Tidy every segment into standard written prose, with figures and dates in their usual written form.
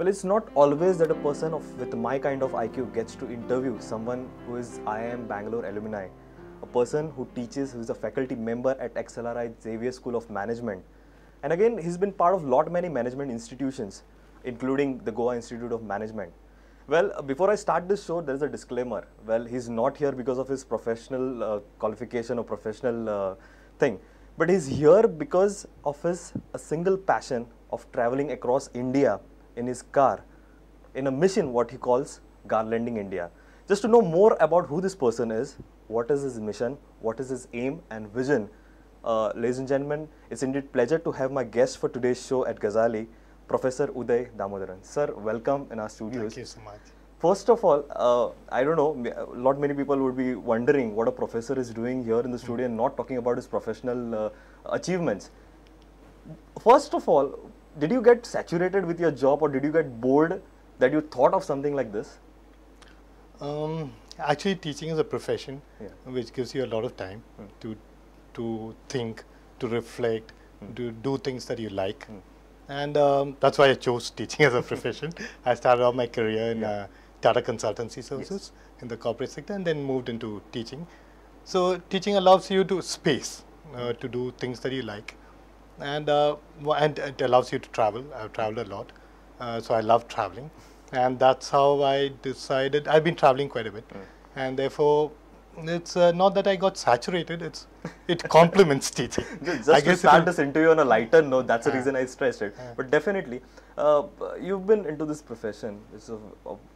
Well, it's not always that a person with my kind of IQ gets to interview someone who is IIM Bangalore alumni, a person who teaches, who is a faculty member at XLRI Xavier School of Management. And again, he's been part of many management institutions, including the Goa Institute of Management. Well, before I start this show, there is a disclaimer. Well, he's not here because of his professional qualification or professional thing, but he's here because of his a single passion of traveling across India in his car, in a mission what he calls Garlanding India. Just to know more about who this person is, what is his mission, what is his aim and vision, ladies and gentlemen, it's indeed pleasure to have my guest for today's show at Gazali, Professor Uday Damodaran. Sir, welcome in our studios. Thank you so much. First of all, I don't know, many people would be wondering what a professor is doing here in the studio and not talking about his professional achievements. First of all, did you get saturated with your job or did you get bored that you thought of something like this? Actually, teaching is a profession which gives you a lot of time to think, to reflect, to do things that you like. And that's why I chose teaching as a profession. I started off my career in Tata Consultancy Services in the corporate sector and then moved into teaching. So teaching allows you to space, to do things that you like. And it allows you to travel. I've traveled a lot, so I love traveling, and that's how I decided. I've been traveling quite a bit, and therefore it's not that I got saturated. It complements teaching. Just to start this interview on a lighter note, that's the reason I stressed it. But definitely, you've been into this profession. It's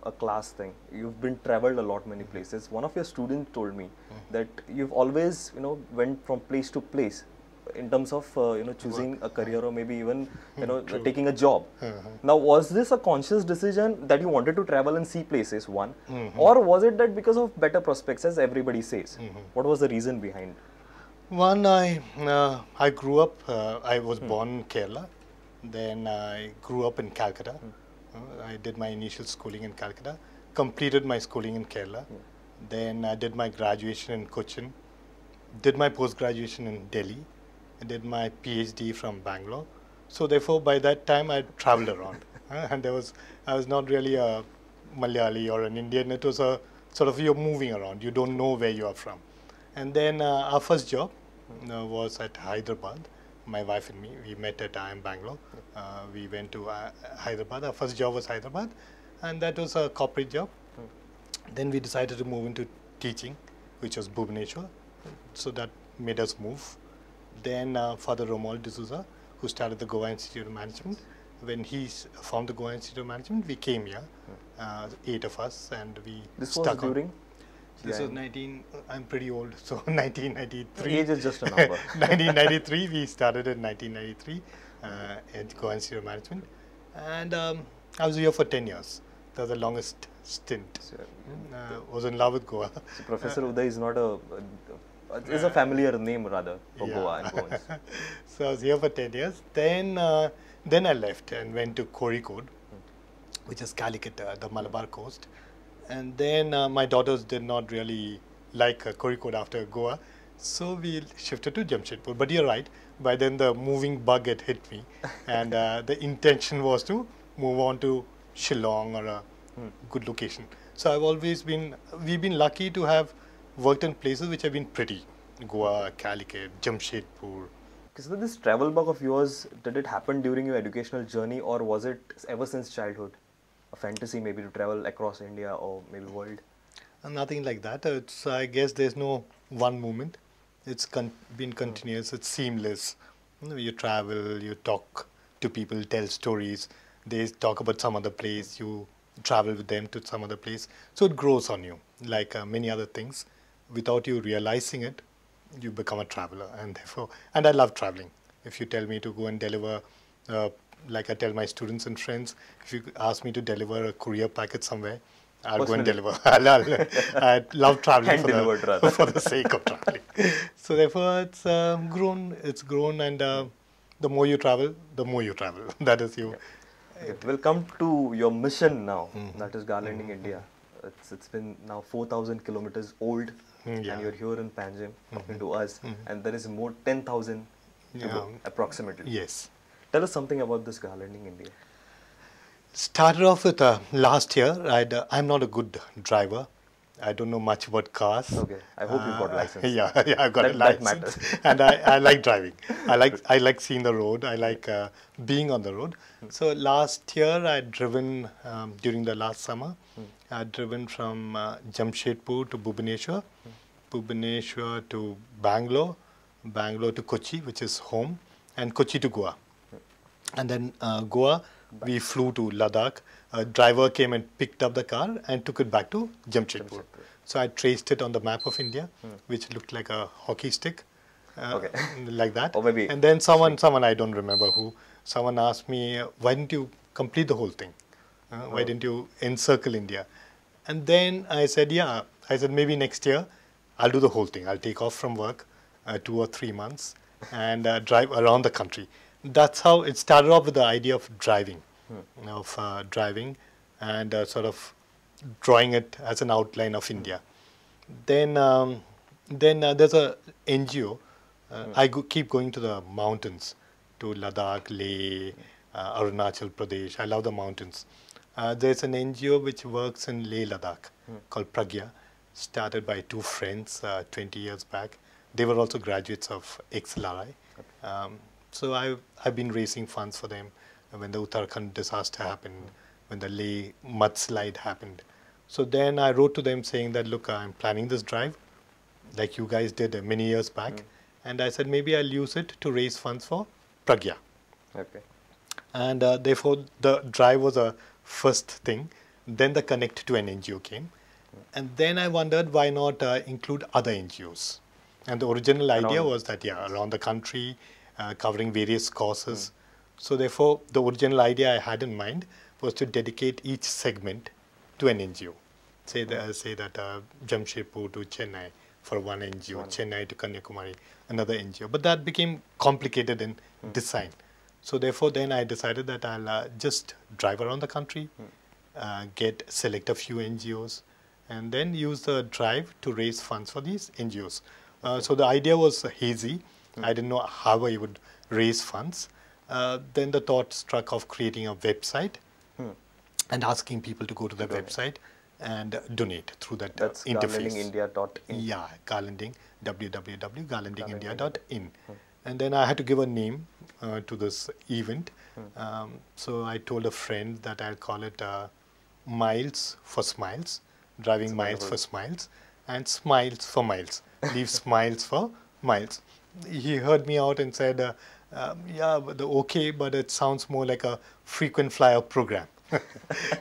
a class thing. You've been traveled a lot, many places. One of your students told me that you've always, went from place to place in terms of choosing a career or maybe even taking a job. Now, was this a conscious decision that you wanted to travel and see places, one, or was it that because of better prospects, as everybody says? What was the reason behind? One, I grew up. I was born in Kerala. Then I grew up in Calcutta. I did my initial schooling in Calcutta. Completed my schooling in Kerala. Then I did my graduation in Cochin. Did my post-graduation in Delhi. I did my PhD from Bangalore. So therefore, by that time, I traveled around. And I was not really a Malayali or an Indian. It was a sort of, you're moving around. You don't know where you are from. And then our first job was at Hyderabad. My wife and me, we met at IIM Bangalore. We went to Hyderabad. Our first job was Hyderabad. And that was a corporate job. Then we decided to move into teaching, which was Bhubaneswar. So that made us move. Then Father Romuald D'Souza, who started the Goa Institute of Management, when he formed the Goa Institute of Management, we came here, 8 of us, and we stuck on. This was I'm pretty old, so 1993. Age is just a number. 1993, we started in 1993 at Goa Institute of Management, and I was here for 10 years. That was the longest stint. Was in love with Goa. So Professor Uday is not it's a familiar name rather for Goa and Goans. So I was here for 10 years. Then I left and went to Kozhikode, which is Calicut, the Malabar coast. And then my daughters did not really like Kozhikode after Goa, so we shifted to Jamshedpur. But you're right, by then the moving bug had hit me, and the intention was to move on to Shillong or a good location. So we've been lucky to have worked in places which have been pretty. Goa, Calicut, Jamshedpur. So this travel bug of yours, did it happen during your educational journey or was it ever since childhood? A fantasy maybe to travel across India or maybe world? Nothing like that. I guess there's no one moment. It's been continuous, it's seamless. You travel, you talk to people, tell stories. They talk about some other place, you travel with them to some other place. So it grows on you, like many other things. Without you realizing it, you become a traveler, and I love traveling. If you tell me to go and deliver, like I tell my students and friends, if you ask me to deliver a courier packet somewhere, I'll go and deliver. I love traveling for the sake of traveling. So therefore, it's grown, and the more you travel, the more you travel. That is you. Okay. We'll come to your mission now, that is Garlanding India. It's been now 4,000 kilometers old, and you're here in Panjim talking to us, and there is more 10,000 to go, approximately. Yes. Tell us something about this Garlanding India. Started off with last year. I'm not a good driver. I don't know much about cars. Okay, I hope you've got license. Yeah, I've got a That license, matters. and I like driving. I like seeing the road. I like being on the road. So last year I'd driven during the last summer. I'd driven from Jamshedpur to Bhubaneswar, Bhubaneswar to Bangalore, Bangalore to Kochi, which is home, and Kochi to Goa. And then Goa, we flew to Ladakh. A driver came and picked up the car and took it back to Jamshedpur. So I traced it on the map of India, which looked like a hockey stick, Okay. like that. Or maybe And then someone I don't remember who, someone asked me, why didn't you complete the whole thing? Why didn't you encircle India? And then I said, maybe next year I'll do the whole thing. I'll take off from work 2 or 3 months and drive around the country. That's how it started off with the idea of driving, driving and sort of drawing it as an outline of India. Then there's a NGO. Keep going to the mountains, to Ladakh, Leh, Arunachal Pradesh. I love the mountains. There's an NGO which works in Leh, Ladakh called Pragya, started by 2 friends 20 years back. They were also graduates of XLRI. So I've been raising funds for them when the Uttarakhand disaster happened, when the Leh mudslide happened. So then I wrote to them saying that, look, I'm planning this drive, like you guys did many years back. And I said, maybe I'll use it to raise funds for Pragya. Okay. And therefore, the drive was a first thing. Then the connect to an NGO came. And then I wondered, why not include other NGOs? And the original idea was that, around the country, covering various causes. So therefore, the original idea I had in mind was to dedicate each segment to an NGO. Say that Jamshedpur to Chennai for one NGO, Chennai to Kanyakumari, another NGO. But that became complicated in design. So therefore, then I decided that I'll just drive around the country, select a few NGOs, and then use the drive to raise funds for these NGOs. So the idea was hazy. I didn't know how I would raise funds. Then the thought struck of creating a website and asking people to go to the website and donate through that That's interface. garlandingindia.in. Yeah, garlanding, www.garlandingindia.in. And then I had to give a name to this event. So I told a friend that I'll call it Miles for Smiles, driving miles for smiles, and Smiles for miles, leave smiles for miles. He heard me out and said, but it sounds more like a frequent flyer program.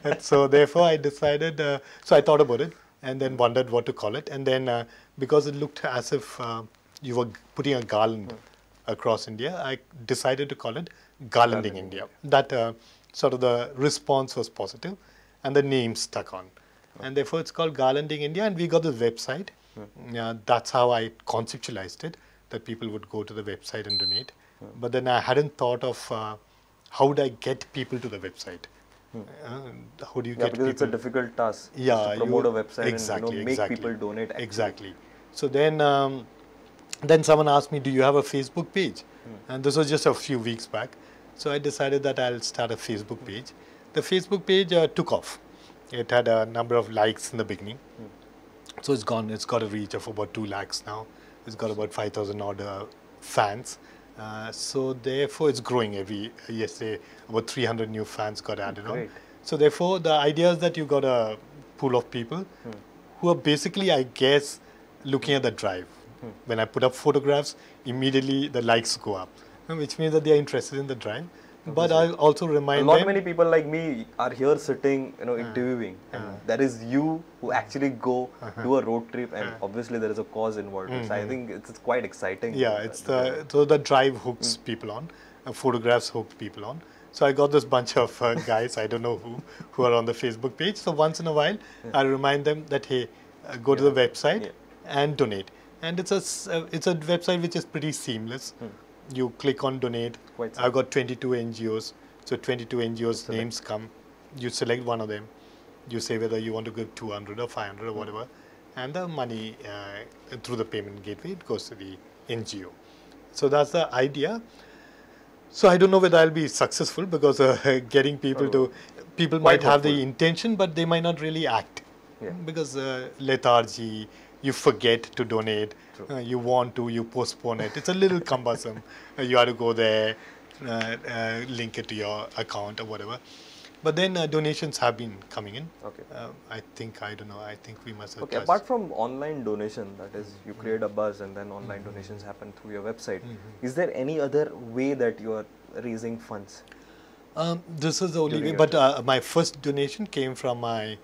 And so therefore I decided, so I thought about it and then wondered what to call it. And then because it looked as if you were putting a garland across India, I decided to call it Garlanding India. That sort of the response was positive and the name stuck on. And therefore it's called Garlanding India, and we got the website. That's how I conceptualized it, that people would go to the website and donate. But then I hadn't thought of how would I get people to the website. How do you get because people? it's a difficult task Yeah, to promote a website exactly, and make people donate. Actually. Exactly. So then someone asked me, do you have a Facebook page? And this was just a few weeks back. So I decided that I'll start a Facebook page. The Facebook page took off. It had a number of likes in the beginning. So it's got a reach of about 2 lakhs now. It's got about 5,000 odd fans. So therefore it's growing yesterday about 300 new fans got added on. So therefore the idea is that you got a pool of people who are basically, I guess, looking at the drive. When I put up photographs, immediately the likes go up, which means that they are interested in the drive. But I'll also remind them. Many people like me are here sitting, interviewing. And there is you who actually go do a road trip, and obviously there is a cause involved. So I think it's quite exciting. Yeah, so the drive hooks people on, photographs hook people on. So I got this bunch of guys, I don't know who are on the Facebook page. So once in a while, I remind them that, hey, go to the website and donate. And it's a website which is pretty seamless. You click on donate. I've got 22 NGOs. So 22 NGOs names come. You select one of them. You say whether you want to give 200 or 500 or whatever. And the money through the payment gateway, it goes to the NGO. So that's the idea. So I don't know whether I'll be successful because getting people to... people Quite might have the hopeful. intention, but they might not really act. Yeah. Because lethargy, you forget to donate, True. you want to, you postpone it. It's a little cumbersome. You have to go there, link it to your account or whatever. But then donations have been coming in. Okay. I think, I don't know, I think we must have Okay, apart from online donation, that is, you create a buzz and then online donations happen through your website, is there any other way that you are raising funds? This is the only way, During but my first donation came from my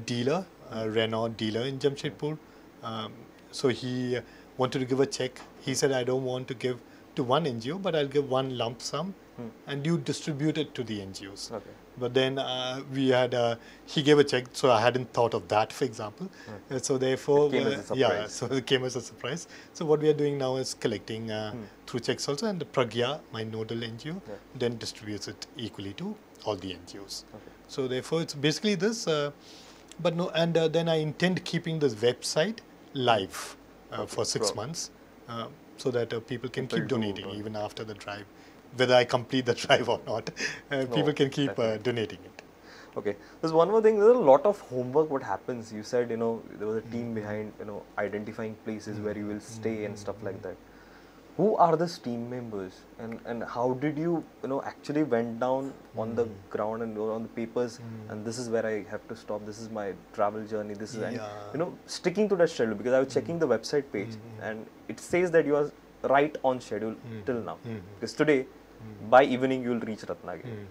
dealer, Renault dealer in Jamshedpur. So he wanted to give a check. He said, I don't want to give to one NGO, but I'll give one lump sum and you distribute it to the NGOs. Okay. But then we had, he gave a check, so I hadn't thought of that, for example. So therefore, It came as a yeah, surprise. so it came as a surprise. So what we are doing now is collecting through checks also, and the Pragya, my nodal NGO, then distributes it equally to all the NGOs. Okay. So therefore, it's basically this. But no, and then I intend keeping this website live for 6 months, so that people can keep donating even after the drive. Whether I complete the drive or not, people can keep donating it. Okay. There's one more thing. There's a lot of homework. What happens? You said, you know, there was a team behind, you know, identifying places where you will stay and stuff like that. Who are these team members, and how did you, you know, actually went down on the ground and on the papers, and this is where I have to stop. This is my travel journey. This is, and, you know, sticking to that schedule, because I was checking the website page and it says that you are right on schedule till now. Because today, by evening, you will reach Ratnagiri.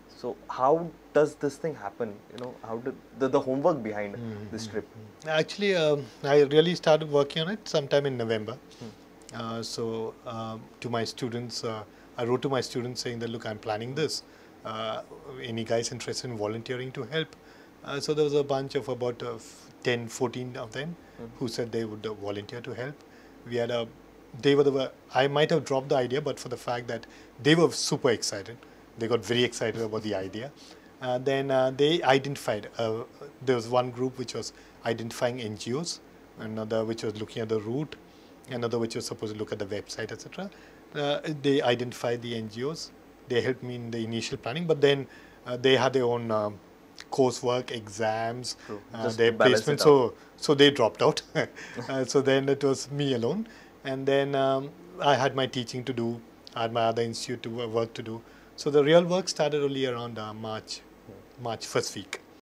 So how does this thing happen? You know, how did the homework behind this trip? Actually, I really started working on it sometime in November. To my students, I wrote to my students saying that, look, I'm planning this. Any guys interested in volunteering to help? So there was a bunch of about 10, 14 of them who said they would volunteer to help. We had a, they were the, I might have dropped the idea, but for the fact that they were super excited. They got very excited about the idea. Then they identified, there was one group which was identifying NGOs, another which was looking at the route, another which was supposed to look at the website, etc. They identified the NGOs. They helped me in the initial planning, but then they had their own coursework, exams, their placement, so they dropped out. So then it was me alone. And then I had my teaching to do, I had my other institute to work to do. So the real work started only around March first week.